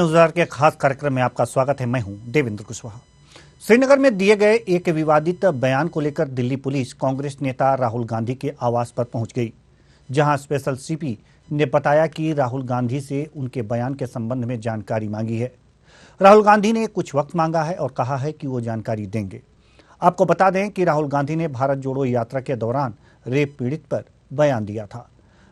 News our के खास कार्यक्रम में आपका स्वागत है। मैं हूं देवेंद्र कुशवाहा। श्रीनगर में दिए गए एक विवादित बयान को लेकर दिल्ली पुलिस कांग्रेस नेता राहुल गांधी के आवास पर पहुंच गई, जहां स्पेशल सीपी ने बताया कि राहुल गांधी से उनके बयान के संबंध में जानकारी मांगी है। राहुल गांधी ने कुछ वक्त मांगा है और कहा है कि वो जानकारी देंगे। आपको बता दें कि राहुल गांधी ने भारत जोड़ो यात्रा के दौरान रेप पीड़ित पर बयान दिया था।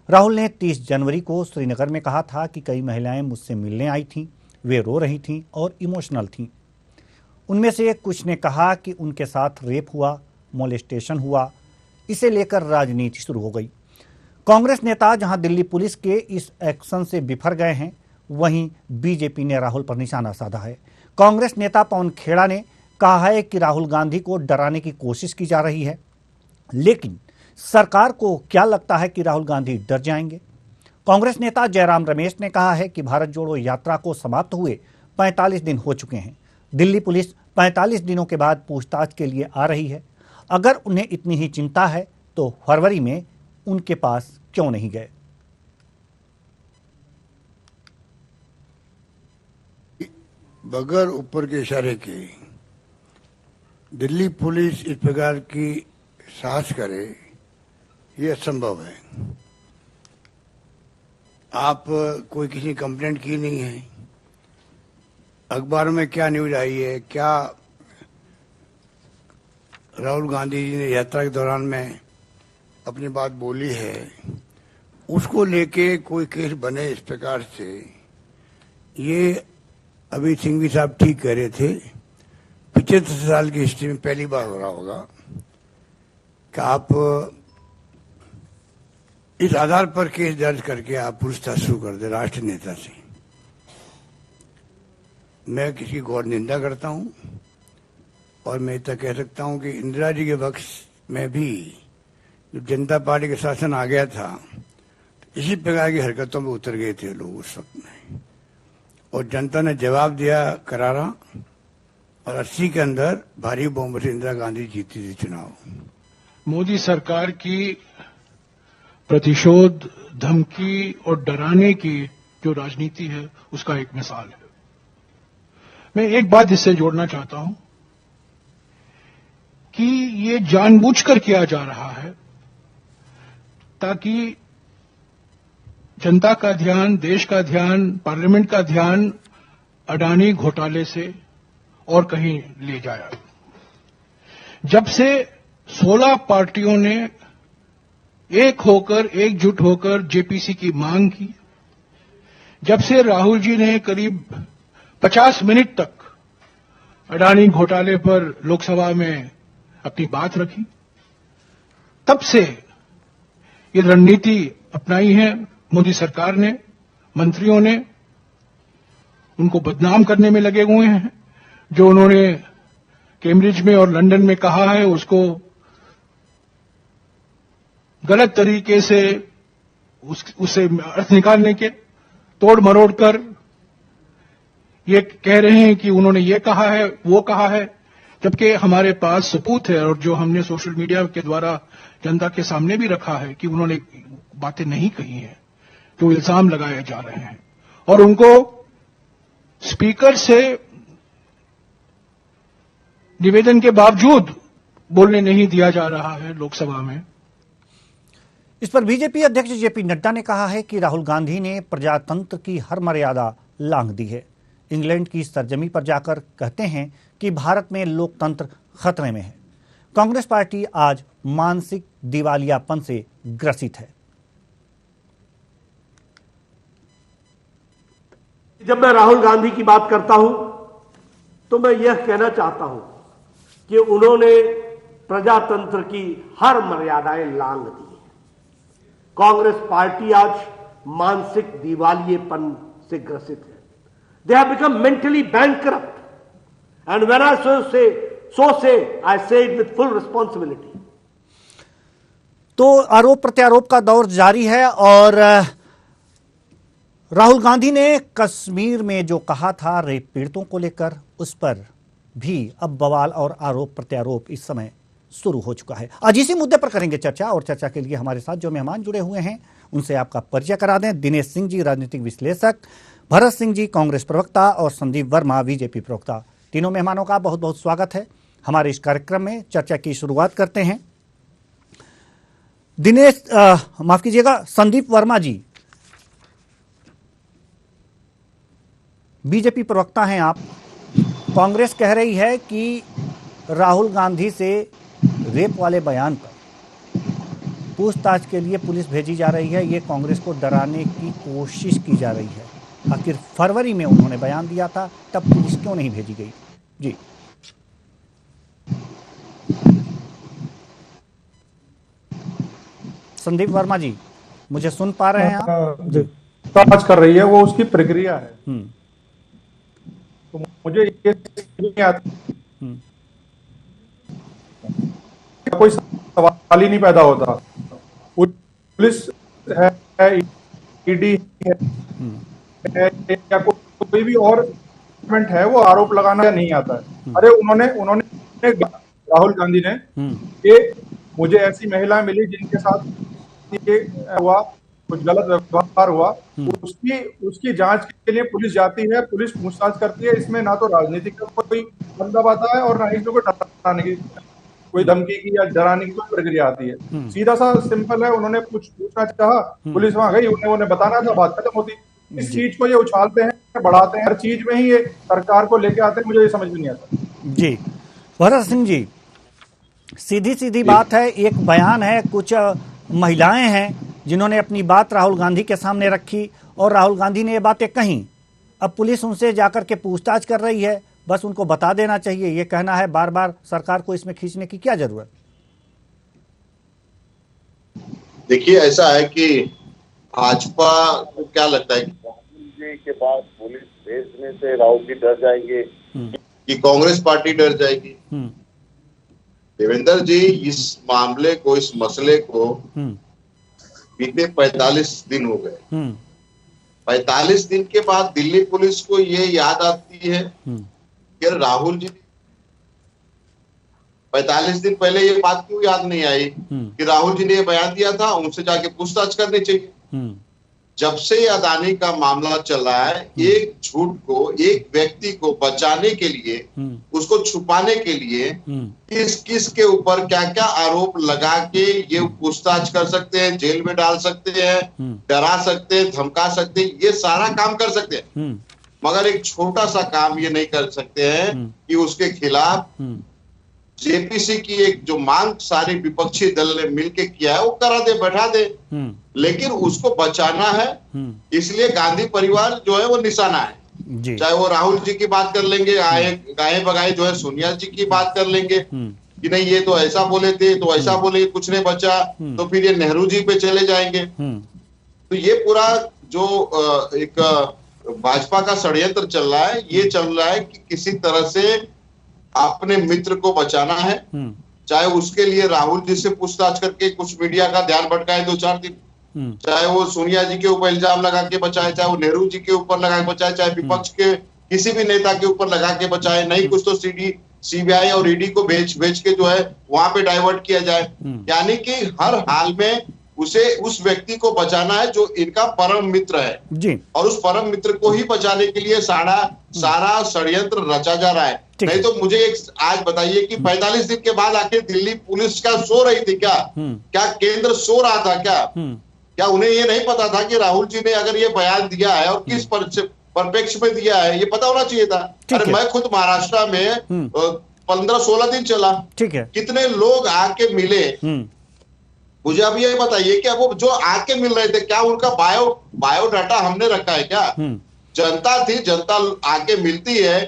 राहुल ने 30 जनवरी को श्रीनगर में कहा था कि कई महिलाएं मुझसे मिलने आई थीं, वे रो रही थीं और इमोशनल थीं। उनमें से कुछ ने कहा कि उनके साथ रेप हुआ, मोलेस्टेशन हुआ। इसे लेकर राजनीति शुरू हो गई। कांग्रेस नेता जहां दिल्ली पुलिस के इस एक्शन से बिफर गए हैं, वहीं बीजेपी ने राहुल पर निशाना साधा है। कांग्रेस नेता पवन खेड़ा ने कहा है कि राहुल गांधी को डराने की कोशिश की जा रही है, लेकिन सरकार को क्या लगता है कि राहुल गांधी डर जाएंगे? कांग्रेस नेता जयराम रमेश ने कहा है कि भारत जोड़ो यात्रा को समाप्त हुए 45 दिन हो चुके हैं। दिल्ली पुलिस 45 दिनों के बाद पूछताछ के लिए आ रही है। अगर उन्हें इतनी ही चिंता है तो फरवरी में उनके पास क्यों नहीं गए? बगैर ऊपर के इशारे के दिल्ली पुलिस इस प्रकार की साहस करे, ये असंभव है। आप कोई किसी कंप्लेंट की नहीं है, अखबार में क्या न्यूज आई है, क्या राहुल गांधी जी ने यात्रा के दौरान में अपनी बात बोली है, उसको लेके कोई केस बने इस प्रकार से, ये अभी सिंघवी साहब ठीक कह रहे थे। 75 साल की हिस्ट्री में पहली बार हो रहा होगा कि आप इस आधार पर केस दर्ज करके आप पूछताछ शुरू कर दे राष्ट्रीय नेता से। मैं किसी गौर निंदा करता हूं और मैं इतना कह सकता हूं कि इंदिरा जी के वक्त में भी जब जनता पार्टी का शासन आ गया था, तो इसी प्रकार की हरकतों में उतर गए थे लोग उस वक्त में, और जनता ने जवाब दिया करारा, और 80 के अंदर भारी बहुमत से इंदिरा गांधी जीती थी चुनाव। मोदी सरकार की प्रतिशोध, धमकी और डराने की जो राजनीति है, उसका एक मिसाल है। मैं एक बात इससे जोड़ना चाहता हूं कि ये जानबूझकर किया जा रहा है ताकि जनता का ध्यान, देश का ध्यान, पार्लियामेंट का ध्यान अडानी घोटाले से और कहीं ले जाया। जब से 16 पार्टियों ने एक होकर, एकजुट होकर जेपीसी की मांग की, जब से राहुल जी ने करीब 50 मिनट तक अडानी घोटाले पर लोकसभा में अपनी बात रखी, तब से ये रणनीति अपनाई है मोदी सरकार ने, मंत्रियों ने। उनको बदनाम करने में लगे हुए हैं। जो उन्होंने कैम्ब्रिज में और लंदन में कहा है, उसको गलत तरीके से उससे अर्थ निकालने के तोड़ मरोड़ कर ये कह रहे हैं कि उन्होंने ये कहा है, वो कहा है, जबकि हमारे पास सबूत है और जो हमने सोशल मीडिया के द्वारा जनता के सामने भी रखा है कि उन्होंने बातें नहीं कही हैं, जो इल्जाम लगाए जा रहे हैं। और उनको स्पीकर से निवेदन के बावजूद बोलने नहीं दिया जा रहा है लोकसभा में। इस पर बीजेपी अध्यक्ष जेपी नड्डा ने कहा है कि राहुल गांधी ने प्रजातंत्र की हर मर्यादा लांघ दी है। इंग्लैंड की सरजमी पर जाकर कहते हैं कि भारत में लोकतंत्र खतरे में है। कांग्रेस पार्टी आज मानसिक दिवालियापन से ग्रसित है। जब मैं राहुल गांधी की बात करता हूं तो मैं यह कहना चाहता हूं कि उन्होंने प्रजातंत्र की हर मर्यादाएं लांघ दी है। कांग्रेस पार्टी आज मानसिक दिवालियेपन से ग्रसित है। They have become mentally bankrupt, and when I से आई से इट विद फुल रिस्पॉन्सिबिलिटी। तो आरोप प्रत्यारोप का दौर जारी है और राहुल गांधी ने कश्मीर में जो कहा था रेप पीड़ितों को लेकर, उस पर भी अब बवाल और आरोप प्रत्यारोप इस समय शुरू हो चुका है। आज इसी मुद्दे पर करेंगे चर्चा, और चर्चा के लिए हमारे साथ जो मेहमान जुड़े हुए हैं उनसे आपका परिचय करा दें। दिनेश सिंह जी, राजनीतिक विश्लेषक, भरत सिंह जी कांग्रेस प्रवक्ता और संदीप वर्मा बीजेपी प्रवक्ता। तीनों मेहमानों का बहुत बहुत स्वागत है हमारे इस कार्यक्रम में। चर्चा की शुरुआत करते हैं। दिनेश माफ कीजिएगा, संदीप वर्मा जी, बीजेपी प्रवक्ता हैं आप। कांग्रेस कह रही है कि राहुल गांधी से रेप वाले बयान पर पूछताछ के लिए पुलिस भेजी जा रही है। ये कांग्रेस को डराने की कोशिश की जा रही है। आखिर फरवरी में उन्होंने बयान दिया था, तब पुलिस क्यों नहीं भेजी गई? जी संदीप वर्मा जी, मुझे सुन पा रहे हैं आप? जांच कर रही है, वो उसकी प्रक्रिया है। तो मुझे ये नहीं आता, कोई सवाल ही नहीं पैदा होता। पुलिस है, ईडी है या कोई भी और डिपार्टमेंट है, वो आरोप लगाना नहीं आता है। अरे उन्होंने राहुल गांधी ने ये मुझे ऐसी महिला मिली जिनके साथ ये हुआ, कुछ गलत व्यवहार हुआ, उसकी जांच के लिए पुलिस जाती है, पुलिस पूछताछ करती है। इसमें ना तो राजनीति का कोई बंदा आता है और ना इसमें कोई डराने की, कोई धमकी की या डराने की कोई प्रक्रिया आती है। सीधा सा सिंपल है, उन्होंने कुछ पूछना चाहा, पुलिस वहां गई, उन्हें बताना था, बात खत्म होती। इस चीज को ये उछालते हैं, बढ़ाते हैं, हर चीज में ही ये सरकार को लेके आते हैं। मुझे ये समझ में नहीं आता। जी भरत सिंह जी, सीधी सीधी बात है, एक बयान है, कुछ महिलाएं हैं जिन्होंने अपनी बात राहुल गांधी के सामने रखी और राहुल गांधी ने ये बातें कही। अब पुलिस उनसे जाकर के पूछताछ कर रही है, बस उनको बता देना चाहिए, ये कहना है। बार बार सरकार को इसमें खींचने की क्या जरूरत? देखिए, ऐसा है कि भाजपा को क्या लगता है कि राहुल जी के बाद पुलिस भेजने से राहुल जी डर जाएंगे कि कांग्रेस पार्टी डर जाएगी? देवेंद्र जी, इस मामले को, इस मसले को बीते 45 दिन हो गए। 45 दिन के बाद दिल्ली पुलिस को ये याद आती है कि राहुल जी, 45 दिन पहले ये बात क्यों याद नहीं आई कि राहुल जी ने ये बयान दिया था, उनसे जाके पूछताछ करनी चाहिए। जब से अदानी का मामला चल रहा है, एक झूठ को, एक व्यक्ति को बचाने के लिए, उसको छुपाने के लिए किस के ऊपर क्या क्या आरोप लगा के ये पूछताछ कर सकते हैं, जेल में डाल सकते हैं, डरा सकते हैं, धमका सकते हैं, ये सारा काम कर सकते हैं। मगर एक छोटा सा काम ये नहीं कर सकते हैं कि उसके खिलाफ जेपीसी की एक जो मांग सारे विपक्षी दल ने मिलकर किया है, वो करा दे, बैठा दे। लेकिन उसको बचाना है, इसलिए गांधी परिवार जो है वो निशाना है। चाहे वो राहुल जी की बात कर लेंगे, गाये बगाए जो है सोनिया जी की बात कर लेंगे कि नहीं ये तो ऐसा बोले थे, तो ऐसा बोले, कुछ नहीं बचा, तो फिर ये नेहरू जी पे चले जाएंगे। तो ये पूरा जो एक भाजपा का षड्यंत्र चल रहा है, ये चल रहा है कि किसी तरह से अपने मित्र को बचाना है। चाहे उसके लिए राहुल जी से पूछताछ करके कुछ मीडिया का ध्यान भटकाए 2-4 दिन, चाहे वो सोनिया जी के ऊपर इल्जाम लगा के बचाए, चाहे वो नेहरू जी के ऊपर लगा के बचाए, चाहे विपक्ष के किसी भी नेता के ऊपर लगा के बचाए, नहीं कुछ तो सीबीआई और ईडी को भेज के जो है वहां पे डाइवर्ट किया जाए। यानी कि हर हाल में उसे, उस व्यक्ति को बचाना है जो इनका परम मित्र है जी। और उस परम मित्र को ही बचाने के लिए सारा षड्यंत्र रचा जा रहा है। नहीं तो मुझे एक आज बताइए कि 45 दिन के बाद आखिर दिल्ली पुलिस क्या सो रही थी? क्या केंद्र सो रहा था? क्या उन्हें ये नहीं पता था कि राहुल जी ने अगर ये बयान दिया है और किस परिप्रेक्ष्य में दिया है, ये पता होना चाहिए था। अरे मैं खुद महाराष्ट्र में 15-16 दिन चला, ठीक है, कितने लोग आके मिले, मुझे अब ये बताइए कि अब वो जो आके मिल रहे थे, क्या उनका बायोडाटा हमने रखा है क्या? जनता थी, जनता आके मिलती है,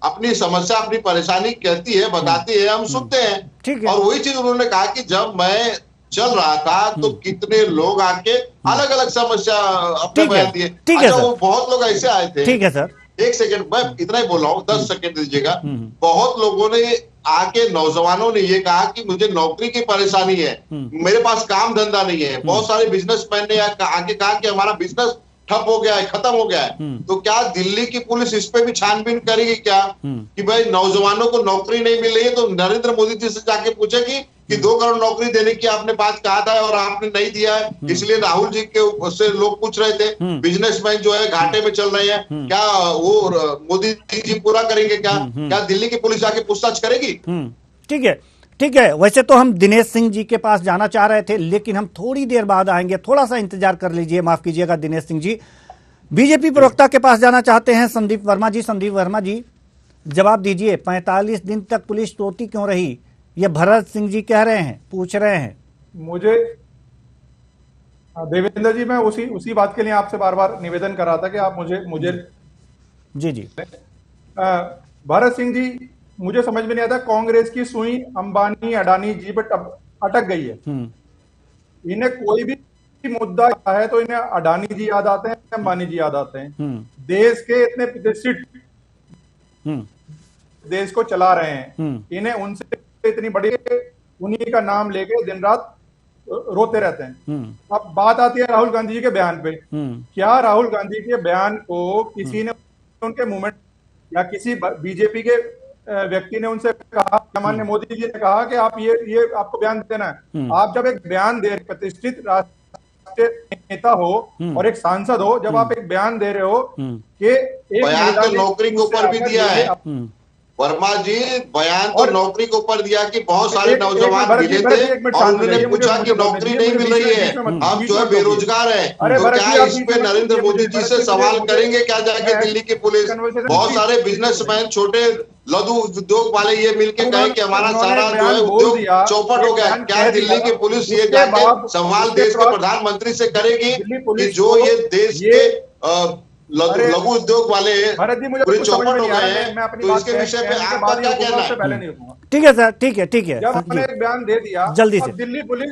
अपनी समस्या, अपनी परेशानी कहती है, बताती है, हम सुनते हैं। और वही चीज उन्होंने कहा कि जब मैं चल रहा था तो कितने लोग आके अलग अलग समस्या अपने बयान दिए। अच्छा, वो बहुत लोग ऐसे आए थे। ठीक है सर, एक सेकंड, मैं इतना ही बोल रहा हूँ, 10 सेकंड दीजिएगा। बहुत लोगों ने आके, नौजवानों ने ये कहा कि मुझे नौकरी की परेशानी है, मेरे पास काम धंधा नहीं है। बहुत सारे बिजनेसमैन ने आके कहा कि हमारा बिजनेस ठप हो गया है, खत्म हो गया है। तो क्या दिल्ली की पुलिस इस पे भी छानबीन करेगी क्या कि भाई नौजवानों को नौकरी नहीं मिल रही है तो नरेंद्र मोदी जी से जाके पूछेगी कि 2 करोड़ नौकरी देने की आपने बात कहा था और आपने नहीं दिया है, इसलिए राहुल जी के उससे लोग पूछ रहे थे बिजनेसमैन जो है घाटे में चल रहे हैं, क्या वो मोदी जी पूरा करेंगे? क्या दिल्ली की पुलिस आके पूछताछ करेगी? ठीक है, ठीक है। वैसे तो हम दिनेश सिंह जी के पास जाना चाह रहे थे, लेकिन हम थोड़ी देर बाद आएंगे, थोड़ा सा इंतजार कर लीजिए, माफ कीजिएगा दिनेश सिंह जी। बीजेपी प्रवक्ता के पास जाना चाहते हैं संदीप वर्मा जी। संदीप वर्मा जी, जवाब दीजिए, 45 दिन तक पुलिस सोती क्यों रही? ये भरत सिंह जी कह रहे हैं, पूछ रहे हैं। मुझे देवेंद्र जी, मैं उसी बात के लिए आपसे बार बार निवेदन कर रहा था कि आप मुझे जी भरत सिंह जी, मुझे समझ में नहीं आता, कांग्रेस की सुई अंबानी अडानी जी पर अटक गई है। इन्हें कोई भी मुद्दा है तो इन्हें अडानी जी याद आते हैं, अंबानी जी याद आते हैं। देश के इतने प्रतिष्ठित देश को चला रहे हैं, इन्हें उनसे इतनी बड़ी, उन्हीं का नाम लेके दिन रात रोते रहते हैं। अब बात आती है राहुल गांधी जी के बयान पे। क्या राहुल गांधी के बयान को किसी ने उनके मूवमेंट या किसी बीजेपी के व्यक्ति ने उनसे कहा, सामान्य मोदी जी ने कहा कि आप ये आपको बयान देना है? आप जब एक बयान दे, प्रतिष्ठित राष्ट्रीय नेता हो और एक सांसद हो, जब आप एक बयान दे रहे हो कि एक बयान तो नौकरी के ऊपर भी दिया है वर्मा जी, बयान तो नौकरी के ऊपर दिया कि बहुत सारे नौजवान मिले थे और उन्होंने पूछा कि नौकरी नहीं मिल रही है, हम जो है बेरोजगार हैं, तो क्या इस पे नरेंद्र मोदी जी से सवाल करेंगे क्या जाके दिल्ली की पुलिस? बहुत सारे बिजनेसमैन, छोटे लघु उद्योग वाले ये मिलके कहे कि हमारा सारा जो है उद्योग चौपट हो गया। क्या दिल्ली की पुलिस ये जाके सवाल देश के प्रधानमंत्री से करेगी कि जो ये देश के लघु उद्योग वाले पूरे चौपट हो गए हैं, तो इसके विषय पे आपका क्या कहना है? ठीक है सर, ठीक है, ठीक है। जब हमने एक बयान दे दिया, जल्दी से दिल्ली पुलिस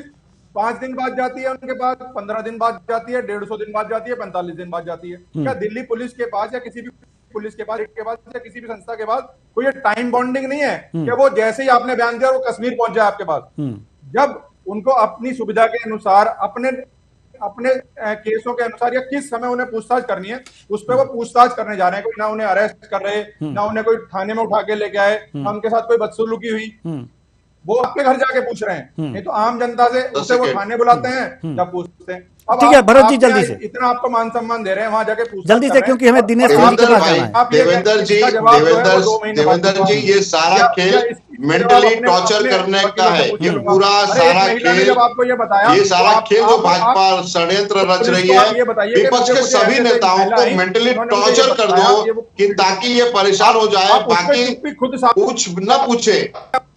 5 दिन बाद जाती है, उनके पास 15 दिन बाद जाती है, 150 दिन बाद जाती है, 45 दिन बाद जाती है। क्या दिल्ली पुलिस के पास या किसी भी पुलिस के पास या किसी भी संस्था के पास कोई टाइम बॉन्डिंग नहीं है कि वो जैसे ही आपने बयान दिया वो कश्मीर पहुंच जाए आपके पास? जब उनको अपनी सुविधा के अनुसार, अपने केसों के अनुसार या किस समय उन्हें पूछताछ करनी है, उस पर वो पूछताछ करने जा रहे हैं। कोई ना उन्हें अरेस्ट कर रहे, ना उन्हें कोई थाने में उठा के लेके आए, ना उनके साथ कोई बदसलूकी हुई, वो आपके घर जाके पूछ रहे हैं। नहीं तो आम जनता से उसे वो थाने बुलाते हैं, जब पूछते हैं। अब ठीक है भरत जी, जल्दी से, इतना आपको मान सम्मान दे रहे हैं, वहां जाके पूछ जल्दी से, क्योंकि हमें दिनेश सिंह जी के पास जाना है। देवेंद्र जी, ये सारा खेल मेंटली टॉर्चर करने का है। ये पूरा सारा खेल, ये सारा खेल जो भाजपा षड्यंत्र रच रही है, विपक्ष के सभी नेताओं को मेंटली टॉर्चर कर दो कि ताकि ये परेशान हो जाए, बाकी कुछ न पूछे,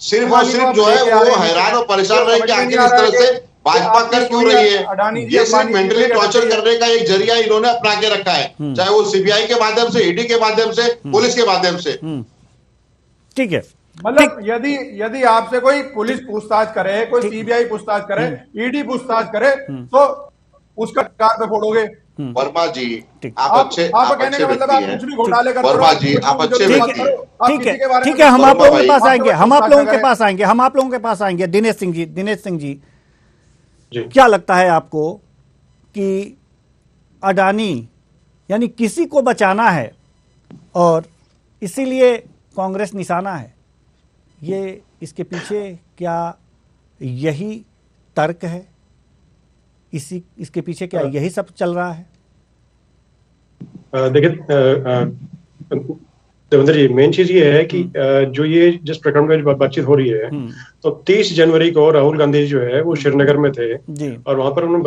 सिर्फ और सिर्फ जो है वो हैरान और परेशान रहे कि आखिर इस तरह से भाजपा कर क्यों रही है। ये सिर्फ मेंटली टॉर्चर करने का एक जरिया इन्होंने अपना के रखा है, चाहे वो सीबीआई के माध्यम से, ईडी के माध्यम से, पुलिस के माध्यम से। ठीक है, मतलब यदि आपसे कोई पुलिस पूछताछ करे, कोई सीबीआई पूछताछ करे, ईडी पूछताछ करे, तो उसका कार पे फोड़ोगे। वर्मा जी, आप अच्छे मतलब आप कुछ भी घोटाले करते हो। वर्मा जी, आप अच्छे व्यक्ति हैं। ठीक है, हम आप लोगों के पास आएंगे, हम आप लोगों के पास आएंगे। दिनेश सिंह जी, क्या लगता है आपको कि अडानी यानी किसी को बचाना है और इसीलिए कांग्रेस निशाना है, ये इसके पीछे क्या यही तर्क है? इसके पीछे क्या यही सब चल रहा है? देखिए देवेंद्र जी, मेन चीज ये है कि जो ये जिस प्रकरण में बातचीत हो रही है, तो 30 जनवरी को राहुल गांधी जो है वो श्रीनगर में थे और वहां पर उन्होंने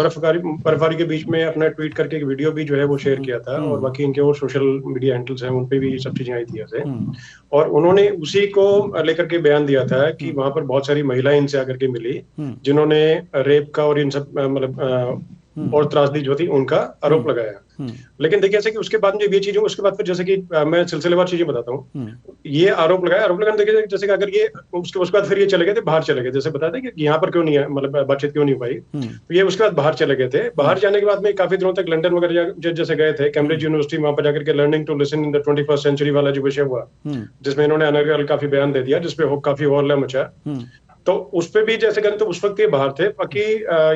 बर्फबारी के बीच में अपना ट्वीट करके एक वीडियो भी जो है वो शेयर किया था और बाकी इनके और सोशल मीडिया हैंडल्स हैं उन पे भी सब चीजें आई थी ऐसे। और उन्होंने उसी को लेकर के बयान दिया था कि वहां पर बहुत सारी महिलाएं इनसे आकर के मिली जिन्होंने रेप का और इन सब मतलब और त्रासदी जो थी उनका आरोप लगाया। लेकिन देखिए ऐसे कि उसके बाद में ये चीजें, उसके बाद फिर जैसे कि मैं सिलसिलेवार चीजें बताता हूँ, ये आरोप लगाने देखिए जैसे कि अगर ये उसके बाद फिर ये चले गए थे, बाहर चले गए, जैसे बताते कि यहाँ पर क्यों नहीं है, मतलब बातचीत क्यों नहीं हो पाई, तो ये उसके बाद बाहर चले गए थे। बाहर जाने के बाद में काफी दिनों तक लंदन वगैरह जैसे गए थे, कैम्ब्रिज यूनिवर्सिटी, वहां पर जाकर के learning to listen in the 21st century वाला जो विषय हुआ, जिसमें इन्होंने अनर्गल काफी बयान दे दिया, जिसपे काफी हल्ला मचा, तो उस पर भी जैसे करें तो उस वक्त ये बाहर थे। बाकी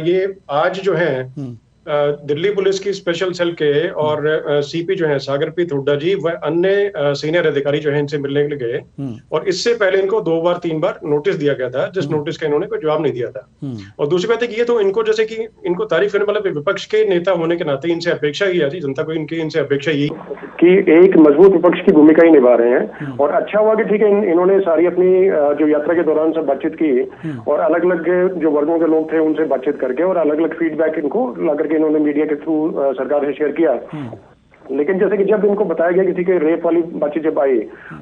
ये आज जो है दिल्ली पुलिस की स्पेशल सेल के और सीपी जो है सागरप्रीत हुड्डा जी वह अन्य सीनियर अधिकारी जो है इनसे मिलने के लिए गए और इससे पहले इनको 2 बार 3 बार नोटिस दिया गया था, जिस नोटिस का इन्होंने कोई जवाब नहीं दिया था। और दूसरी बात है कि ये तो इनको जैसे कि इनको तारीफ करने वाले विपक्ष के नेता होने के नाते इनसे अपेक्षा ही आती, जनता को इनकी इनसे अपेक्षा यही कि एक मजबूत विपक्ष की भूमिका ही निभा रहे हैं। और अच्छा हुआ कि ठीक है इन्होंने सारी अपनी जो यात्रा के दौरान सब बातचीत की और अलग अलग जो वर्गों के लोग थे उनसे बातचीत करके और अलग अलग फीडबैक इनको ला करके इन्होंने मीडिया के थ्रू सरकार से शेयर किया। लेकिन जैसे कि जब इनको बताया गया किसी के रेप वाली बातचीत जब आई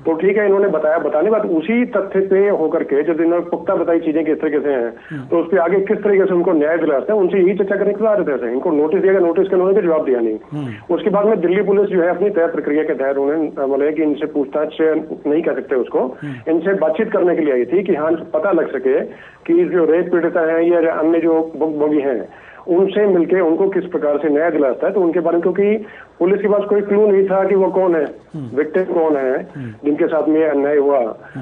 तो ठीक है इन्होंने बताया, बताने के बाद उसी तथ्य पे होकर के जब इन्होंने पुख्ता बताई चीजें किस तरीके से हैं तो उस पर आगे किस तरीके से उनको न्याय दिलाते हैं उनसे यही चर्चा करने के रहे थे। इनको नोटिस दिया गया, नोटिस के उन्होंने जवाब दिया नहीं। उसके बाद में दिल्ली पुलिस जो है अपनी तय प्रक्रिया के तहत उन्होंने बोले कि इनसे पूछताछ नहीं कर सकते उसको, इनसे बातचीत करने के लिए आई थी कि हाँ पता लग सके कि जो रेप पीड़िता है या अन्य जो भुक्तभोगी हैं उनसे मिलके उनको किस प्रकार से न्याय दिलाता है। तो उनके बारे में क्योंकि पुलिस के पास कोई क्लू नहीं था कि वो कौन है, विक्टिम कौन है जिनके साथ में अन्याय हुआ।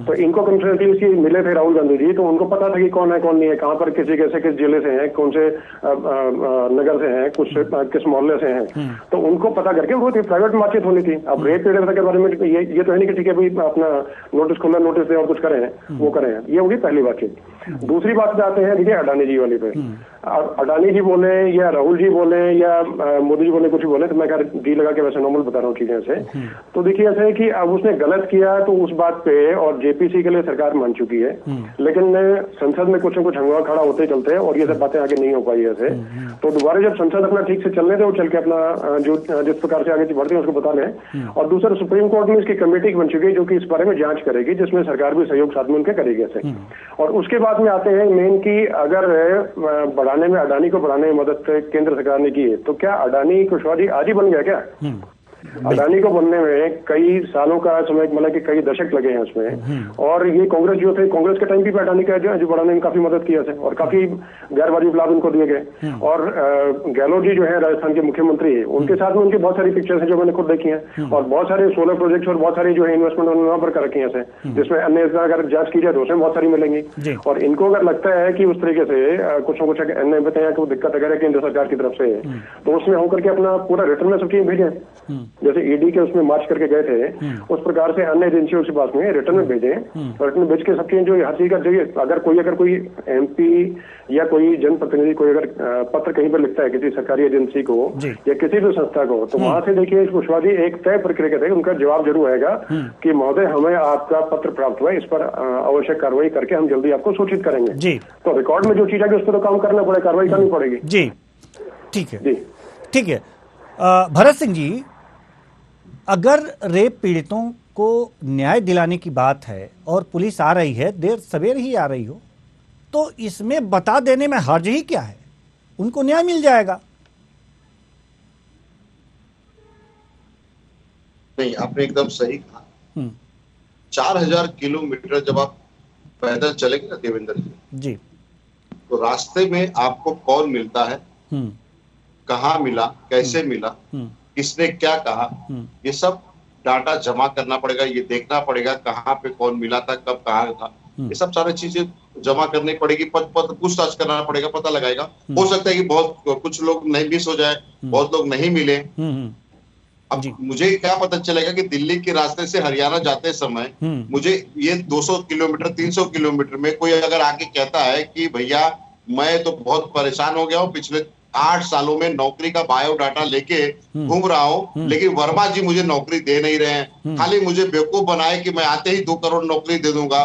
तो इनको कंसल्टेंसी मिले थे राहुल गांधी जी, तो उनको पता था कि कौन है कौन नहीं है, कहाँ पर किसी कैसे किस जिले से हैं, कौन से नगर से हैं, कुछ किस मोहल्ले से हैं, तो उनको पता करके वो प्राइवेट बातचीत होनी थी। अब रेप पीड़िता के बारे में ये तो है नहीं कि ठीक है भाई अपना नोटिस खोला, नोटिस दे और कुछ करें वो करें, ये होगी पहली बातचीत। दूसरी बात पे आते हैं देखिए अडानी जी वाली पे। अडानी जी बोले या राहुल जी बोले या मोदी जी बोले कुछ भी बोले तो मैं डी लगा के वैसे नॉर्मल बता रहा हूँ चीजें से। तो देखिए ऐसा है कि अब उसने गलत किया तो उस बात पे और जेपीसी के लिए सरकार मान चुकी है, लेकिन संसद में कुछ न कुछ हंगामा खड़ा होते चलते हैं और ये सब बातें आगे नहीं हो पाई ऐसे। तो दोबारा जब संसद अपना ठीक से चलने दे और चल के अपना जो जिस प्रकार से आगे बढ़ते हैं उसको बता लें। और दूसरा सुप्रीम कोर्ट में इसकी कमेटी बन चुकी है जो कि इस बारे में जांच करेगी, जिसमें सरकार भी सहयोग साथ में उनके करेगी ऐसे। और उसके बाद में आते हैं मेन की अगर बढ़ाने में अडानी को बढ़ाने में मदद केंद्र सरकार ने की है तो क्या अडानी कुशवाहा जी आज ही बन गया क्या? अडानी को बनने में कई सालों का समय, मतलब कि कई दशक लगे हैं उसमें। और ये कांग्रेस जो थे, कांग्रेस के टाइम भी अडानी का जो बढ़ाने में काफी मदद किया थे और काफी गैर वाजिब लाभ उनको दिए गए। और गहलोत जी जो है राजस्थान के मुख्यमंत्री है, उनके साथ में उनकी बहुत सारी पिक्चर्स हैं जो मैंने खुद देखी हैं और बहुत सारे सोलर प्रोजेक्ट्स और बहुत सारी जो है इन्वेस्टमेंट उन्होंने वहां पर कर रखी है, जिसमें अन्य अगर जांच की जाए तो उसमें बहुत सारी मिलेंगी। और इनको अगर लगता है कि उस तरीके से कुछ न कुछ अन्य बताया कि वो दिक्कत अगर है केंद्र सरकार की तरफ से तो उसमें होकर के अपना पूरा रिटर्न में सब चीजें भेजें, जैसे ईडी के उसमें मार्च करके गए थे उस प्रकार से अन्य एजेंसियों के पास में रिटर्न में भेजें। रिटर्न में भेज के सब चीजें जो हर चीज का चाहिए, अगर कोई एमपी या कोई जनप्रतिनिधि कोई अगर पत्र कहीं पर लिखता है किसी सरकारी एजेंसी को या किसी भी संस्था को तो वहां से देखिए कुशवाहा जी एक तय प्रक्रिया के तहत उनका जवाब जरूर आएगा कि महोदय हमें आपका पत्र प्राप्त हुआ, इस पर आवश्यक कार्रवाई करके हम जल्दी आपको सूचित करेंगे। तो रिकॉर्ड में जो चीज है उस पर तो काम करना पड़ेगा, कार्रवाई करनी पड़ेगी। जी ठीक है, जी ठीक है। भरत सिंह जी, अगर रेप पीड़ितों को न्याय दिलाने की बात है और पुलिस आ रही है, देर सवेर ही आ रही हो, तो इसमें बता देने में हर्ज ही क्या है? उनको न्याय मिल जाएगा। नहीं, आपने एकदम सही कहा। 4000 किलोमीटर जब आप पैदल चलेंगे ना देवेंद्र जी, तो रास्ते में आपको कौन मिलता है, कहाँ मिला, कैसे मिला, किसने क्या कहा, ये सब डाटा जमा करना पड़ेगा, ये देखना पड़ेगा कहाँ पे कौन मिला था, कब कहाँ था, ये सब सारी चीजें जमा करनी पड़ेगी, पूछताछ करना पड़ेगा, पता लगाएगा। हो सकता है कि बहुत कुछ लोग नहीं मिस हो जाए, बहुत लोग नहीं मिले। अब मुझे क्या पता चलेगा कि दिल्ली के रास्ते से हरियाणा जाते समय मुझे ये 200 किलोमीटर 300 किलोमीटर में कोई अगर आके कहता है कि भैया मैं तो बहुत परेशान हो गया हूँ, पिछले 8 सालों में नौकरी का बायोडाटा लेके घूम रहा हूँ, लेकिन वर्मा जी मुझे नौकरी दे नहीं रहे हैं, खाली मुझे बेवकूफ बनाए कि मैं आते ही 2 करोड़ नौकरी दे दूंगा।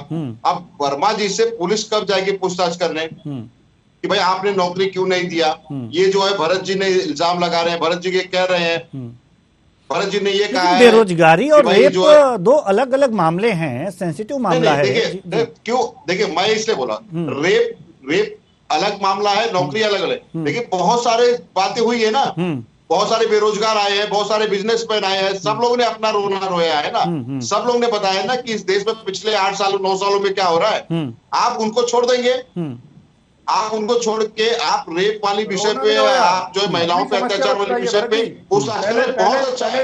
अब वर्मा जी से पुलिस कब जाएगी पूछताछ करने कि भाई आपने नौकरी क्यों नहीं दिया? ये जो है भरत जी ने इल्जाम लगा रहे हैं, भरत जी ये कह रहे हैं, भरत जी ने ये कहा है बेरोजगारी और रेप 2 अलग अलग मामले हैं, सेंसिटिव मामला है। क्यों? देखिए मैं इसलिए बोला रेप अलग मामला है, नौकरी अलग है, लेकिन बहुत सारे बातें हुई है ना, बहुत सारे बेरोजगार आए हैं, बहुत सारे बिजनेसमैन आए हैं, सब लोग ने अपना रोना रोया है ना, सब लोग ने बताया ना कि इस देश में पिछले 8 सालों 9 सालों में क्या हो रहा है। आप उनको छोड़ देंगे? आप उनको छोड़ के आप रेप वाली विषय पे, आप जो महिलाओं पे अत्याचार वाले विषय पे पूछताछ करें, बहुत अच्छा है।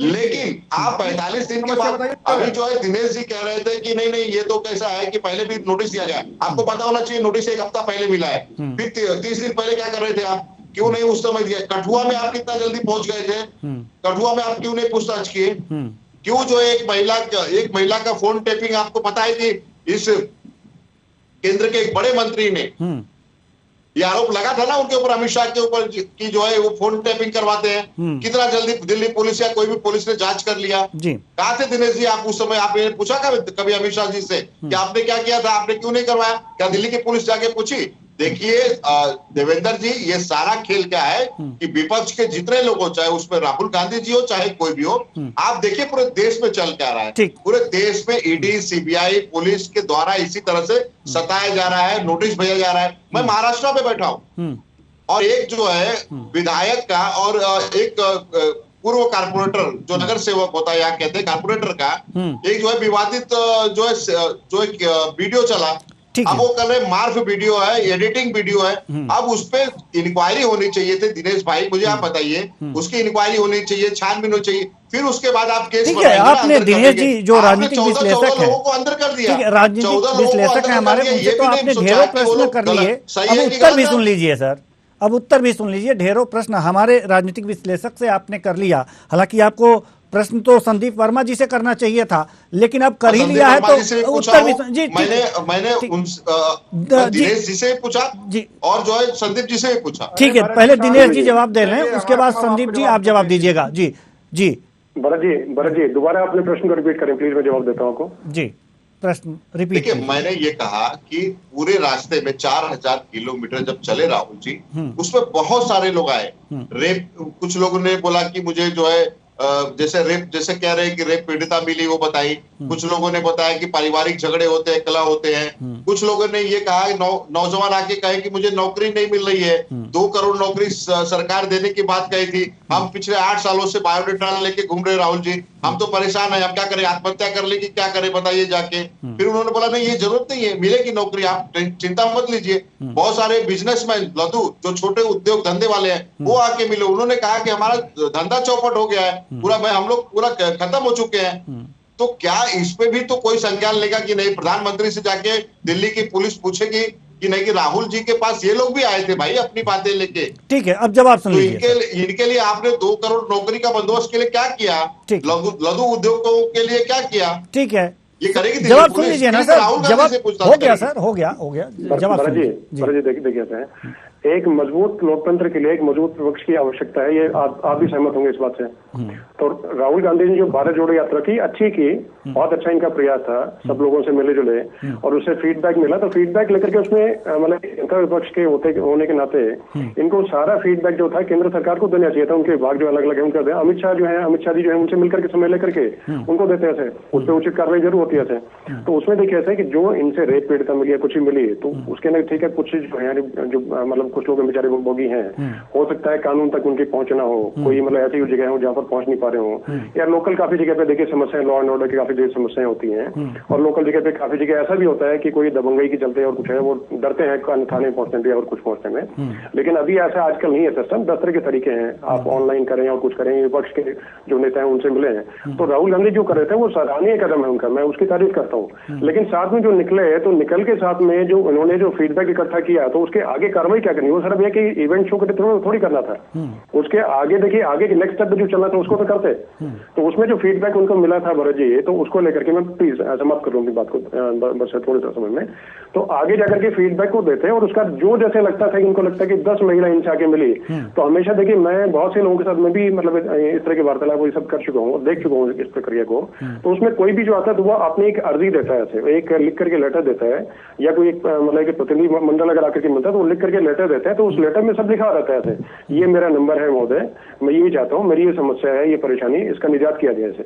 लेकिन आप 45 दिन के बाद अभी जो है दिनेश जी कह रहे थे कि नहीं ये तो कैसा है कि पहले भी नोटिस दिया जाए। आपको पता होना चाहिए नोटिस 1 हफ्ता पहले मिला है, फिर 30 दिन पहले क्या कर रहे थे आप? क्यों नहीं उस समय दिया? कठुआ में आप कितना जल्दी पहुंच गए थे? कठुआ में आप क्यों नहीं पूछताछ किए? क्यों जो एक महिला का फोन टेपिंग आपको पता है कि इस केंद्र के एक बड़े मंत्री ने ये आरोप लगा था ना उनके ऊपर, अमित शाह के ऊपर, कि जो है वो फोन टैपिंग करवाते हैं। कितना जल्दी दिल्ली पुलिस या कोई भी पुलिस ने जांच कर लिया। कहा थे दिनेश जी आप उस समय, आपने पूछा कभी अमित शाह जी से कि आपने क्या किया था, आपने क्यों नहीं करवाया? क्या दिल्ली की पुलिस जाके पूछी? देखिए देवेंद्र जी, ये सारा खेल क्या है कि विपक्ष के जितने लोग हो, चाहे उसमें राहुल गांधी जी हो चाहे कोई भी हो, आप देखिए पूरे देश में चल क्या रहा है। पूरे देश में ईडी, सीबीआई, पुलिस के द्वारा इसी तरह से सताया जा रहा है, नोटिस भेजा जा रहा है। मैं महाराष्ट्र में बैठा हूं और एक जो है विधायक का और एक पूर्व कारपोरेटर जो नगर सेवक होता है, यहाँ कहते हैं कारपोरेटर का, एक जो है विवादित जो एक वीडियो चला। अब वो कर रहे मार्फ वीडियो है, एडिटिंग वीडियो है। अब उस पर इंक्वायरी होनी चाहिए थी दिनेश भाई, मुझे आप बताइए, उसकी इंक्वायरी होनी चाहिए, छानबीन होनी चाहिए, फिर उसके बाद आप केस बनाएंगे। आपने दिनेश जी जो राजनीतिक विश्लेषक हैं, लोगों को अंदर कर दिया, राजनीतिक विश्लेषक हैं हमारे, उनसे तो आपने ढेरों प्रश्न कर लिए। अब उत्तर भी सुन लीजिए सर, अब उत्तर भी सुन लीजिए। ढेरों प्रश्न हमारे राजनीतिक विश्लेषक से आपने कर लिया। हालांकि आपको प्रश्न तो संदीप वर्मा जी से करना चाहिए था, लेकिन अब कर ही लिया है तो उत्तर भी जी। मैंने दिनेश जी से पूछा जी, और जो है संदीप जी से भी पूछा। ठीक है, पहले दिनेश जी जवाब दे रहे हैं, उसके बाद संदीप जी आप जवाब दीजिएगा। जी जी भरत जी दोबारा अपने प्रश्न को रिपीट करें प्लीज, मैं जवाब देता हूँ आपको। जी प्रश्न रिपीट। देखिए मैंने ये कहा कि पूरे रास्ते में 4000 किलोमीटर जब चले राहुल जी, उसमें बहुत सारे लोग आए। रेप, कुछ लोगों ने बोला कि मुझे जो है जैसे रेप, जैसे कह रहे हैं कि रेप पीड़िता मिली, वो बताई। कुछ लोगों ने बताया कि पारिवारिक झगड़े होते हैं, कलह होते हैं। कुछ लोगों ने ये कहा, नौजवान आके कहे कि मुझे नौकरी नहीं मिल रही है, 2 करोड़ नौकरी सरकार देने की बात कही थी। हम पिछले 8 सालों से बायोडेटा लेके घूम रहे राहुल जी, हम तो परेशान है, हम क्या करें, आत्महत्या कर लेंगे, क्या करें बताइए जाके। फिर उन्होंने बोला नहीं ये जरूरत नहीं है, मिलेगी नौकरी, आप चिंता मत लीजिए। बहुत सारे बिजनेसमैन लदू जो छोटे उद्योग धंधे वाले हैं वो आके मिले, उन्होंने कहा कि हमारा धंधा चौपट हो गया है पूरा, भाई हम लोग पूरा खत्म हो चुके हैं। तो क्या इस पे भी तो कोई संज्ञान लेगा कि नहीं? प्रधानमंत्री से जाके दिल्ली की पुलिस पूछेगी कि नहीं कि राहुल जी के पास ये लोग भी आए थे भाई अपनी बातें लेके। ठीक है, अब जवाब सुन लीजिए। इनके लिए आपने 2 करोड़ नौकरी का बंदोबस्त के लिए क्या किया? लघु उद्योगों के लिए क्या किया? ठीक है, ये करेगी जवाब सुन लीजिए ना सर। जवाब हो गया सर, हो गया जवाब। देखिए एक मजबूत लोकतंत्र के लिए एक मजबूत विपक्ष की आवश्यकता है, ये आप भी सहमत होंगे इस बात से। तो राहुल गांधी ने जो भारत जोड़ो यात्रा की, अच्छी की, बहुत अच्छा इनका प्रयास था, सब लोगों से मिले जुले और उससे फीडबैक मिला। तो फीडबैक लेकर के उसमें मतलब जनता विपक्ष के होने के नाते इनको सारा फीडबैक जो था केंद्र सरकार को देना चाहिए था। उनके विभाग जो अलग अलग है उनका अमित शाह जी जो है उनसे मिलकर के समय लेकर के उनको देते ऐसे, उस पर उचित कार्रवाई जरूर होती है ऐसे। तो उसमें देखिए ऐसा है कि जो इनसे रेप पीड़िता मिली है, कुछ ही मिली, तो उसके अंदर ठीक है, कुछ जो है जो मतलब कुछ लोग बेचारे भोगी हैं, हो सकता है कानून तक उनकी पहुंच ना हो, कोई मतलब ऐसी जगह हो जहां पर पहुंच नहीं पा रहे हो, या लोकल काफी जगह पे देखिए समस्याएं, लॉ एंड ऑर्डर की काफी समस्याएं होती हैं। और लोकल जगह पे काफी जगह ऐसा भी होता है कि कोई दबंगई के चलते और कुछ है वो डरते हैं थाने पहुंचने में और कुछ पहुंचने में। लेकिन अभी ऐसा आजकल नहीं है सिस्टम, 10 तरह के तरीके हैं, आप ऑनलाइन करें और कुछ करें, विपक्ष के जो नेता है उनसे मिले हैं। तो राहुल गांधी जो कर रहे थे वो सराहनीय कदम है उनका, मैं उसकी तारीफ करता हूँ। लेकिन साथ में जो निकले तो निकल के साथ में जो उन्होंने जो फीडबैक इकट्ठा किया, तो उसके आगे कार्रवाई क्या करनी? वो सिर्फ ये कि इवेंट शो के थोड़ी करना था, उसके आगे देखिए आगे के नेक्स्ट स्टेप जो चलना था उसको तो करते। तो उसमें जो फीडबैक उनको मिला था भरत जी, तो उसको लेकर के मैं प्लीज समाप्त कर लूँ अपनी बात को बस थोड़े सा समय में। तो आगे जाकर के फीडबैक को देते और उसका जो जैसे लगता था कि उनको लगता है कि 10 महिला इनसे आगे मिली, तो हमेशा देखिए मैं बहुत से लोगों के साथ मैं भी मतलब इस तरह के वार्तालाप वो सब कर चुका हूँ, देख चुका हूँ इस प्रक्रिया को। तो उसमें कोई भी जो आता है तो वो अपनी एक अर्जी देता है, ऐसे एक लिख करके लेटर देता है, या कोई एक मतलब प्रतिनिधि मंडल अगर आकर के मिलता है तो वो लिख करके लेटर देता है। तो उस लेटर में सब लिखा रहता है ऐसे, ये मेरा नंबर है महोदय, मैं ये चाहता हूँ, मेरी ये समस्या है, ये परेशानी, इसका निजात किया जाए ऐसे।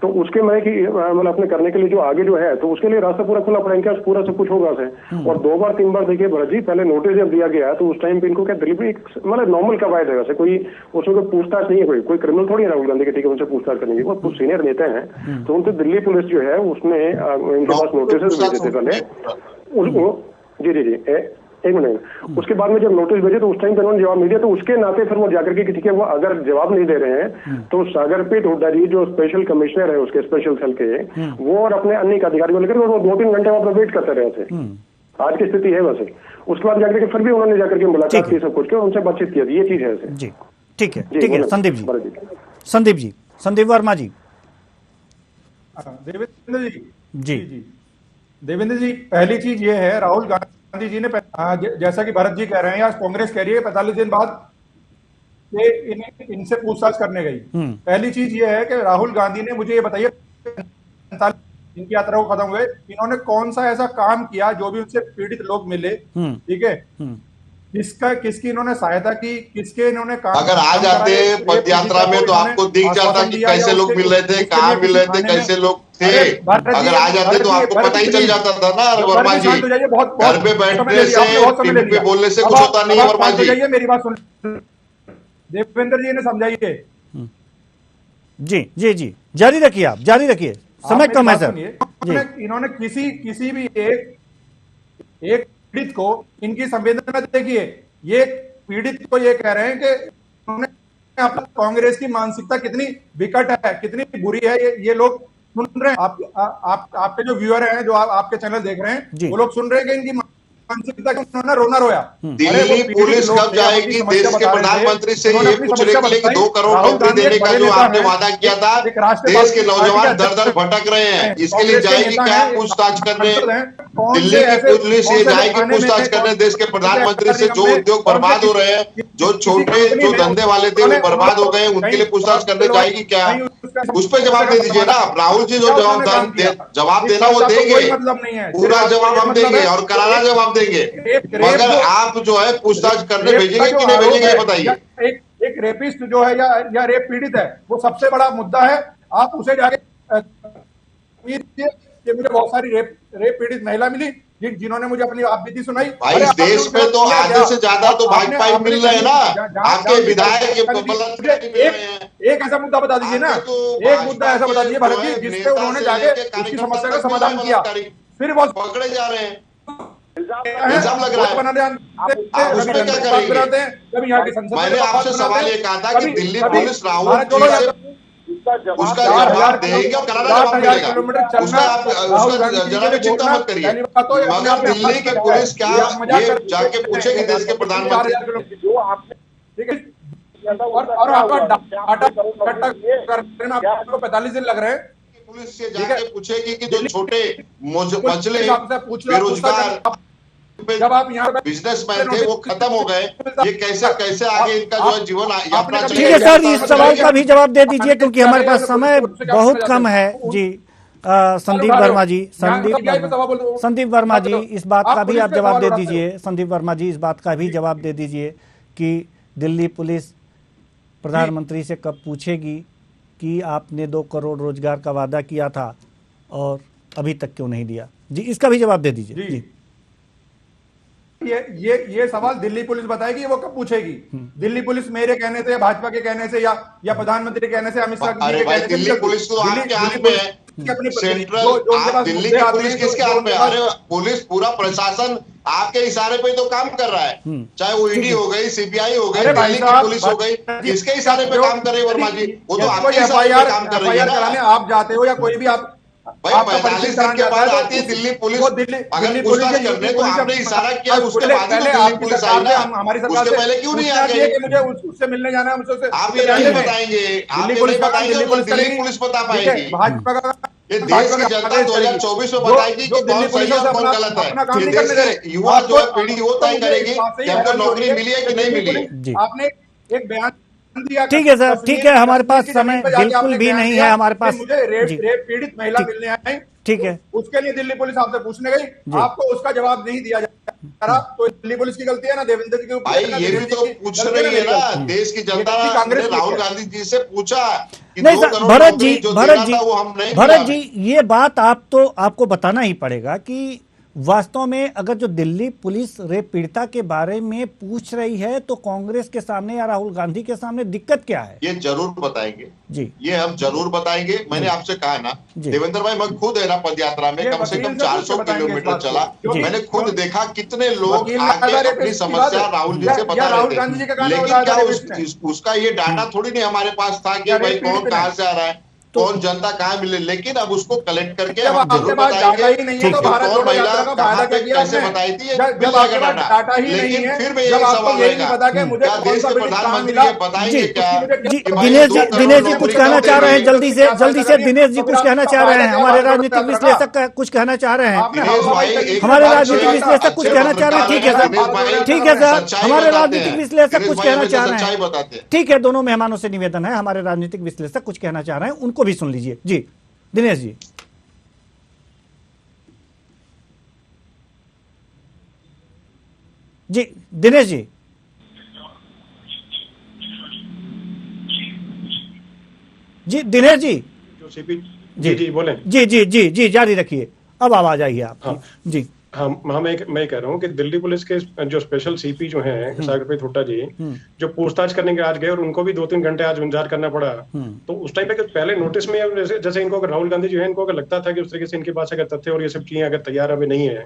तो उसके मैं कि मतलब अपने करने के लिए जो आगे जो है तो उसके लिए रास्ता पूरा खुला पड़ेगा, पूरा सब कुछ होगा से। और 2 बार 3 बार देखिए भरत जी, पहले नोटिस जब दिया गया तो उस टाइम पे इनको क्या दिल्ली मतलब नॉर्मल कवायद है वैसे, कोई उसमें कोई पूछताछ नहीं है, कोई क्रिमिनल थोड़ी है राहुल गांधी के, ठीक है उनसे पूछताछ करने की, वो कुछ सीनियर नेता हैं। तो उनसे दिल्ली पुलिस जो है उसने इनके पास नोटिस भेजे थे पहले। जी एक मिनट, उसके बाद में जब नोटिस भेजे तो उस टाइम पे उन्होंने जवाब नहीं दिया, तो उसके नाते फिर वो जाकर के ठीक है वो अगर जवाब नहीं दे रहे हैं तो सागरप्रीत हुड्डा जी जो स्पेशल कमिश्नर है उसके स्पेशल सेल के, वो और अपने अन्य अधिकारियों को लेकर वो 2-3 घंटे वहां पर वेट करते रहे थे। आज की स्थिति है वैसे। उसके बाद जाकर के फिर भी उन्होंने जाकर के मुलाकात की, सब कुछ किया, उनसे बातचीत की, ये चीज है वैसे। जी ठीक है, ठीक है। संदीप जी, संदीप वर्मा जी। देवेंद्र जी जी देवेंद्र जी, पहली चीज ये है, राहुल गांधी जी ने जैसा कि भरत जी कह रहे हैं या कांग्रेस कह रही है 45 दिन बाद ये इनसे पूछताछ करने गई। पहली चीज ये है कि राहुल गांधी ने, मुझे ये बताइए, इनकी यात्रा को खत्म हुए, इन्होंने कौन सा ऐसा काम किया जो भी उनसे पीड़ित लोग मिले, ठीक है, किसकी इन्होंने सहायता की, किसके इन्होंने काम, अगर आ जाते पद यात्रा में तो आपको दिख जाता कि कैसे लोग मिल रहे थे, कहाँ मिल रहे थे, कैसे लोग थे। अगर आ जाते तो आपको पता ही चल जाता था ना वर्मा जी। घर पे बैठने से, टीवी पे बोलने से कुछ होता नहीं है वर्मा जी। मेरी बात सुन, देवेंद्र जी ने समझाइए। जी जारी रखिए, आप जारी रखिए, समय कम है सर। इन्होंने किसी भी एक पीड़ित को, इनकी संवेदना देखिए, ये पीड़ित को ये कह रहे हैं कि उन्होंने कांग्रेस की मानसिकता कितनी विकट है, कितनी बुरी है, ये लोग सुन रहे हैं। आपके जो व्यूअर हैं, जो आपके चैनल देख रहे हैं, वो लोग सुन रहे हैं कि इनकी मानसिकता को उन्होंने रोना रोया। दिल्ली पुलिस कब जाएगी देश के प्रधानमंत्री से ये पूछने के लिए कि 2 करोड़ नौकरी देने का जो आपने वादा किया था, देश के नौजवान दर दर भटक रहे हैं, इसके लिए जाएगी क्या पूछताछ करने? दिल्ली की पुलिस ये जाएगी पूछताछ करने देश के प्रधानमंत्री से, जो उद्योग बर्बाद हो रहे हैं, जो छोटे जो धंधे वाले थे वो बर्बाद हो गए, उनके लिए पूछताछ करने जाएगी क्या? उस पर जवाब दे दीजिए ना राहुल जी। जो जवाब देना वो देंगे, पूरा जवाब हम देंगे और करारा जवाब देंगे, मगर आप जो है पूछताछ करने भेजेंगे कि नहीं भेजेंगे ये बताइए। एक रेपिस्ट जो है या रेप पीड़ित है, वो सबसे बड़ा मुद्दा है। आप उसे जाके कि मुझे बहुत सारी रेप पीड़ित महिला मिली जिन्होंने मुझे अपनी आपबीती सुनाई। भाई इस देश में तो आधे से ज्यादा तो भाजपा ही मिल रहे हैं ना, आपके विधायक। एक ऐसा मुद्दा बता दीजिए ना, एक मुद्दा ऐसा बता दीजिए भरत जी, जिसपे उन्होंने जाके उसकी समस्या का समाधान किया, फिर वो पकड़े जा रहे हैं। इल्जाम लग रहा है। उसमें क्या करेंगे? मैंने आपसे सवाल ये कहा था कि दिल्ली पुलिस राहुल जी से उसका जवाब देगी और करारा जवाब मिलेगा, उसका जरा भी चिंता मत करिए। मगर दिल्ली की पुलिस क्या ये जाके पूछेगी देश के प्रधानमंत्री? और आपका डाटा करने में आपको 45 दिन लग रहे हैं। पुलिस से जाके पूछेगी कि जो छोटे मचले बेरोजगार जब आप यहाँ बिजनेसमैन थे वो खत्म हो गए, ये कैसे आगे इनका जो है जीवन यात्रा ठीक है सर, इस सवाल का भी जवाब दे दीजिए क्योंकि हमारे पास समय बहुत कम है। जी संदीप वर्मा जी, संदीप वर्मा जी, इस बात का भी आप जवाब दे दीजिए। संदीप वर्मा जी, इस बात का भी जवाब दे दीजिए कि दिल्ली पुलिस प्रधानमंत्री से कब पूछेगी कि आपने 2 करोड़ रोजगार का वादा किया था और अभी तक क्यों नहीं दिया? जी इसका भी जवाब दे दीजिए। जी ये सवाल दिल्ली पुलिस बताएगी, वो कब पूछेगी? दिल्ली पुलिस मेरे कहने से या भाजपा के कहने से या प्रधानमंत्री के कहने से, अमित शाह के कहने से? दिल्ली पुलिस तो आपके हाथ में है, सेंट्रल दिल्ली की पुलिस किसके हाथ में? अरे पुलिस पूरा प्रशासन आपके इशारे पे तो काम कर रहा है, चाहे वो ईडी हो गई, सीबीआई हो गई, दिल्ली की पुलिस हो गई, किसके इशारे पे काम कर रही है वर्मा जी? वो तो आपके इशारे पे काम कर रही है ना। आप जाते हो या कोई भी आप भाई 45 दिन के बाद आती है दिल्ली पुलिस, अगर पूछताछ करने तो आपने इशारा किया, उसके बाद ही तो दिल्ली पुलिस आई ना, हमारी सरकार उसके पहले क्यों नहीं आ गई? मुझे उससे मिलने जाना है, मुझसे आप ये नहीं बताएंगे, आप ये नहीं बताएंगे, दिल्ली पुलिस बता पाएगी। भाजपा का ये देश की जनता 2024 में बताएगी कि कौन सही है कौन गलत है। ये देश के युवा जो है पीढ़ी वो तय करेगी कि हमको नौकरी मिली है कि नहीं मिली। आपने एक बयान दिया। ठीक है सर, ठीक है, हमारे पास समय बिल्कुल भी नहीं है हमारे पास। मुझे रेप पीड़ित महिला मिलने आई, ठीक है, उसके लिए दिल्ली पुलिस आपसे पूछने गई, आपको उसका जवाब नहीं दिया जा रहा, तो दिल्ली पुलिस की गलती है ना देवेंद्र जी की? भाई ये भी तो पूछ रही है ना, देश की जनता ने राहुल गांधी जी से पूछा कि नहीं सर, भरत जी ये बात आपको बताना ही पड़ेगा कि वास्तव में अगर जो दिल्ली पुलिस रेप पीड़िता के बारे में पूछ रही है तो कांग्रेस के सामने या राहुल गांधी के सामने दिक्कत क्या है? ये जरूर बताएंगे जी, ये हम जरूर बताएंगे। मैंने आपसे कहा ना देवेंद्र भाई, मैं खुद है ना पद यात्रा में कम से कम 400 किलोमीटर चला, मैंने खुद देखा कितने लोग आके अपनी समस्या राहुल जी से बता रहे थे, लेकिन क्या उसका ये डाटा थोड़ी नहीं हमारे पास था कि भाई कौन कहां से आ रहा है। कौन जनता कहाँ मिले, लेकिन अब उसको कलेक्ट करके जब हम आपके जरूर पास डाटा बताएंगे ही नहीं है कि तो भारत कौन जोड़ो महिला यात्रा का कहाँ फायदा पे क्या किया कैसे आपने? बताई थी, ये जब मिल आपके जाएगा पास डाटा। डाटा ही नहीं लेकिन है, फिर भी जब यही आपको सवाल यही नहीं रहेगा, पता कि मुझे क्या कौन देश सा के बिलिक कहाँ प्रधानमंत्री मिला? ये बताएंगे क्या जी कि भाई दिनेश 2 जी करोड़ दिनेश जी नौकरी कुछ कब कहना चाह रहे हैं, देंगे? जल्दी से दिनेश जी कुछ कहना चाह रहे हैं, हमारे राजनीतिक विश्लेषक कुछ कहना चाह रहे हैं, आपने दिनेश हवा भाई हवाई एक हमारे बात राजनीतिक जो है, विश्लेषक कुछ अच्छे कहना चाह रहे हैं। ठीक है पत्रकार सर, दिनेश भाई ठीक है सर, सच्चाई हमारे बताते राजनीतिक हैं। विश्लेषक दिनेश कुछ भाई कहना हमेशा चाह रहे सच्चाई हैं। बताते हैं। ठीक है, दोनों मेहमानों से निवेदन है, हमारे राजनीतिक विश्लेषक कुछ कहना चाह रहे हैं, उनको भी सुन लीजिए। जी दिनेश जी। जी दिनेश जी। जी दिनेश जी। जो सीपी जी बोले। जी जारी रखिए, अब आवाज आई है आपकी। हाँ। जी हाँ मैं कह रहा हूँ कि दिल्ली पुलिस के जो स्पेशल सीपी जो हैं सागरप्रीत हुड्डा जी, जो पूछताछ करने के आज गए और उनको भी 2-3 घंटे आज इंतजार करना पड़ा, तो उस टाइम पे पहले नोटिस में जैसे इनको अगर राहुल गांधी जो है इनको अगर लगता था कि उस तरीके से इनके पास अगर तथ्य और ये सब चीजें अगर तैयार अभी नहीं है,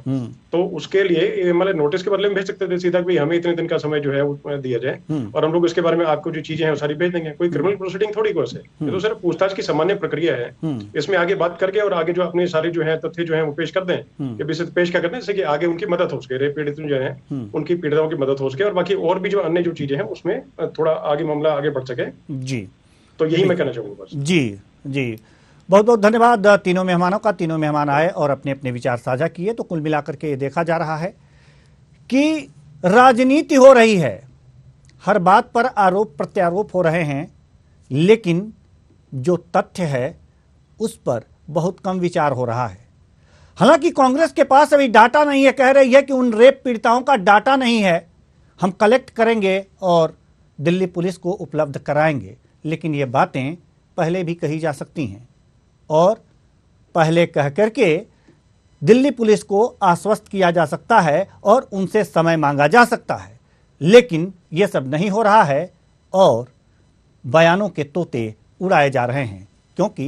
तो उसके लिए मतलब नोटिस के बदले में भेज सकते थे सीधा कि हमें इतने दिन का समय जो है वो दिया जाए और हम लोग इसके बारे में आपको जो चीजें हैं वो सारी भेज देंगे। कोई क्रिमिनल प्रोसीडिंग थोड़ी को है, ये तो सिर्फ पूछताछ की सामान्य प्रक्रिया है। इसमें आगे बात करके और आगे जो अपने सारे जो है तथ्य जो है वो पेश कर दें, ये विषय पेश क्या करते हैं जैसे कि आगे उनकी मदद हो सके, रेप पीड़ित जो है उनकी पीड़िताओं की मदद हो सके और बाकी और भी जो अन्य जो चीजें हैं उसमें थोड़ा आगे मामला आगे बढ़ सके। जी तो यही मैं कहना चाहूंगा बस। जी बहुत बहुत धन्यवाद तीनों मेहमानों का। तीनों मेहमान आए और अपने अपने विचार साझा किए। तो कुल मिलाकर के ये देखा जा रहा है कि राजनीति हो रही है, हर बात पर आरोप प्रत्यारोप हो रहे हैं, लेकिन जो तथ्य है उस पर बहुत कम विचार हो रहा है। हालांकि कांग्रेस के पास अभी डाटा नहीं है, कह रही है कि उन रेप पीड़िताओं का डाटा नहीं है, हम कलेक्ट करेंगे और दिल्ली पुलिस को उपलब्ध कराएंगे। लेकिन ये बातें पहले भी कही जा सकती हैं और पहले कह करके दिल्ली पुलिस को आश्वस्त किया जा सकता है और उनसे समय मांगा जा सकता है, लेकिन ये सब नहीं हो रहा है और बयानों के तोते उड़ाए जा रहे हैं, क्योंकि